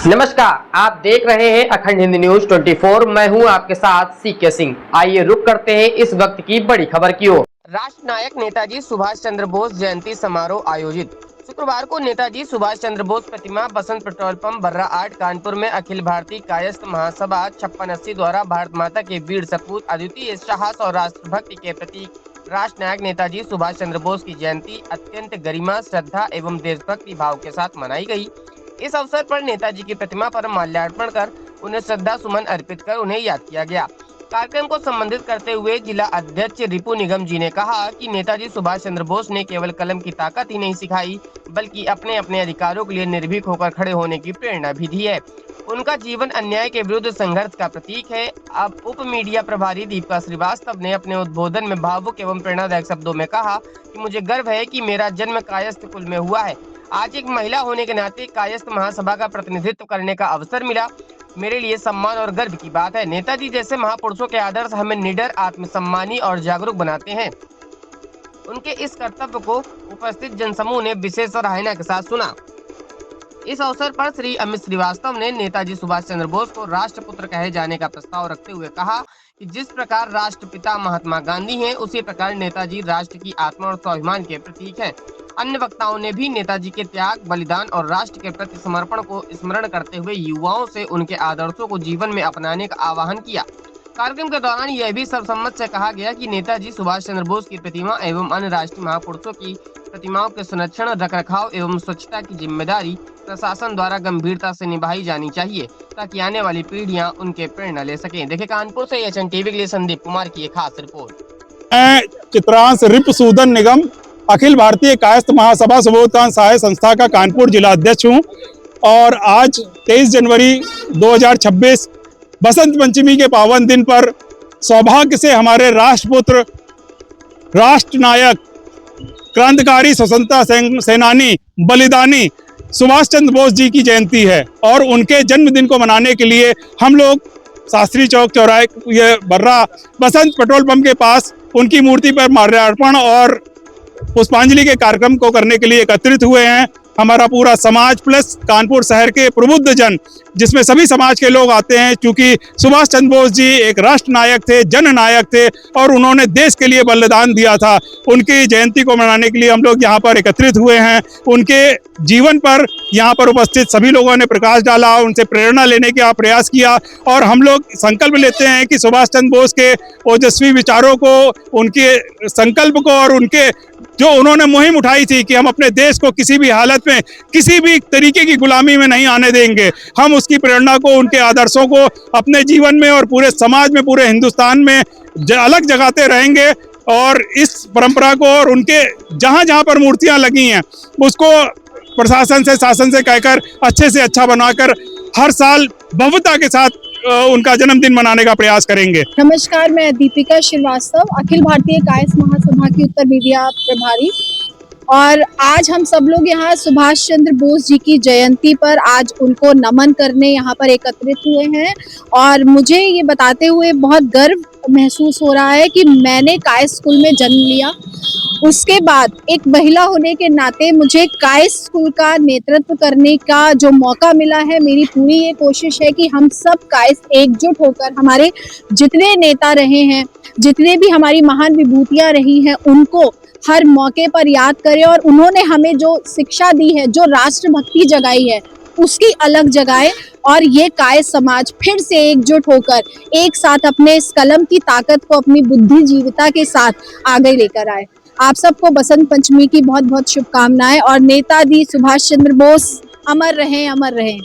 नमस्कार, आप देख रहे हैं अखंड हिंदी न्यूज 24। मैं हूं आपके साथ सीके सिंह। आइए रुक करते हैं इस वक्त की बड़ी खबर की ओर। राष्ट्र नायक नेताजी सुभाष चंद्र बोस जयंती समारोह आयोजित। शुक्रवार को नेताजी सुभाष चंद्र बोस प्रतिमा बसंत पेट्रोल पंप बर्रा 8 कानपुर में अखिल भारतीय कायस्थ महासभा 5680 द्वारा भारत माता के वीर सपूत, अद्वितीय साहस और राष्ट्रभक्ति के प्रतीक राष्ट्र नायक नेताजी सुभाष चंद्र बोस की जयंती अत्यंत गरिमा, श्रद्धा एवं देशभक्ति भाव के साथ मनाई गई। इस अवसर पर नेताजी की प्रतिमा पर माल्यार्पण कर उन्हें श्रद्धा सुमन अर्पित कर उन्हें याद किया गया। कार्यक्रम को संबोधित करते हुए जिला अध्यक्ष रिपु निगम जी ने कहा कि नेताजी सुभाष चंद्र बोस ने केवल कलम की ताकत ही नहीं सिखाई, बल्कि अपने अपने अधिकारों के लिए निर्भीक होकर खड़े होने की प्रेरणा भी दी है। उनका जीवन अन्याय के विरुद्ध संघर्ष का प्रतीक है। अब उप मीडिया प्रभारी दीपिका श्रीवास्तव ने अपने उद्बोधन में भावुक एवं प्रेरणादायक शब्दों में कहा कि मुझे गर्व है कि मेरा जन्म कायस्थ कुल में हुआ है। आज एक महिला होने के नाते कायस्थ महासभा का प्रतिनिधित्व करने का अवसर मिला, मेरे लिए सम्मान और गर्व की बात है। नेताजी जैसे महापुरुषों के आदर्श हमें निडर, आत्मसम्मानी और जागरूक बनाते हैं। उनके इस कर्तव्य को उपस्थित जनसमूह ने विशेष सराहना के साथ सुना। इस अवसर पर श्री अमित श्रीवास्तव ने नेताजी सुभाष चंद्र बोस को राष्ट्रपुत्र कहे जाने का प्रस्ताव रखते हुए कहा कि जिस प्रकार राष्ट्रपिता महात्मा गांधी हैं, उसी प्रकार नेताजी राष्ट्र की आत्मा और स्वाभिमान के प्रतीक हैं। अन्य वक्ताओं ने भी नेताजी के त्याग, बलिदान और राष्ट्र के प्रति समर्पण को स्मरण करते हुए युवाओं से उनके आदर्शों को जीवन में अपनाने का आह्वान किया। कार्यक्रम के दौरान यह भी सर्वसम्मत से कहा गया कि नेताजी सुभाष चंद्र बोस की प्रतिमा एवं अन्य राष्ट्रीय महापुरुषों की प्रतिमाओं के संरक्षण, रखरखाव एवं स्वच्छता की जिम्मेदारी प्रशासन द्वारा गंभीरता से निभाई जानी चाहिए, ताकि आने वाली पीढ़ियां उनके प्रेरणा ले सकें। देखिए, कानपुर से एचएन टीवी के लिए संदीप कुमार की एक खास रिपोर्ट। मैं चित्रांश रिपुसूदन निगम अखिल भारतीय कायस्थ महासभा सुबोधकांत सहाय संस्था का कानपुर जिला अध्यक्ष हूँ और आज 23 जनवरी 2026 बसंत पंचमी के पावन दिन पर सौभाग्य से हमारे राष्ट्रपुत्र, राष्ट्र नायक, क्रांतिकारी, स्वतंत्रता सेनानी, बलिदानी सुभाष चंद्र बोस जी की जयंती है और उनके जन्मदिन को मनाने के लिए हम लोग शास्त्री चौक चौराहे ये बर्रा बसंत पेट्रोल पंप के पास उनकी मूर्ति पर माल्यार्पण और पुष्पांजलि के कार्यक्रम को करने के लिए एकत्रित हुए हैं। हमारा पूरा समाज प्लस कानपुर शहर के प्रबुद्ध जन, जिसमें सभी समाज के लोग आते हैं, क्योंकि सुभाष चंद्र बोस जी एक राष्ट्र नायक थे, जन नायक थे और उन्होंने देश के लिए बलिदान दिया था। उनकी जयंती को मनाने के लिए हम लोग यहाँ पर एकत्रित हुए हैं। उनके जीवन पर यहाँ पर उपस्थित सभी लोगों ने प्रकाश डाला, उनसे प्रेरणा लेने का प्रयास किया और हम लोग संकल्प लेते हैं कि सुभाष चंद्र बोस के ओजस्वी विचारों को, उनके संकल्प को और उनके जो उन्होंने मुहिम उठाई थी कि हम अपने देश को किसी भी हालत में, किसी भी तरीके की गुलामी में नहीं आने देंगे, हम उसकी प्रेरणा को, उनके आदर्शों को अपने जीवन में और पूरे समाज में, पूरे हिंदुस्तान में अलग जगाते रहेंगे और इस परंपरा को और उनके जहाँ जहाँ पर मूर्तियाँ लगी हैं उसको प्रशासन से, शासन से कहकर अच्छे से अच्छा बनाकर हर साल भव्यता के साथ उनका जन्मदिन मनाने का प्रयास करेंगे। नमस्कार, मैं दीपिका श्रीवास्तव, अखिल भारतीय कायस्थ महासभा की उत्तर मीडिया प्रभारी। और आज हम सब लोग यहाँ सुभाष चंद्र बोस जी की जयंती पर आज उनको नमन करने यहाँ पर एकत्रित हुए हैं और मुझे ये बताते हुए बहुत गर्व महसूस हो रहा है कि मैंने कायस्थ स्कूल में जन्म लिया। उसके बाद एक महिला होने के नाते मुझे कायस्थ स्कूल का नेतृत्व करने का जो मौका मिला है, मेरी पूरी ये कोशिश है कि हम सब कायस्थ एकजुट होकर हमारे जितने नेता रहे हैं, जितने भी हमारी महान विभूतियां रही हैं, उनको हर मौके पर याद करें और उन्होंने हमें जो शिक्षा दी है, जो राष्ट्रभक्ति जगाई है, उसकी अलग जगाए और ये कायस्थ समाज फिर से एकजुट होकर एक साथ अपने इस कलम की ताकत को अपनी बुद्धिजीविता के साथ आगे लेकर आए। आप सबको बसंत पंचमी की बहुत बहुत शुभकामनाएं और नेताजी सुभाष चंद्र बोस अमर रहें, अमर रहें।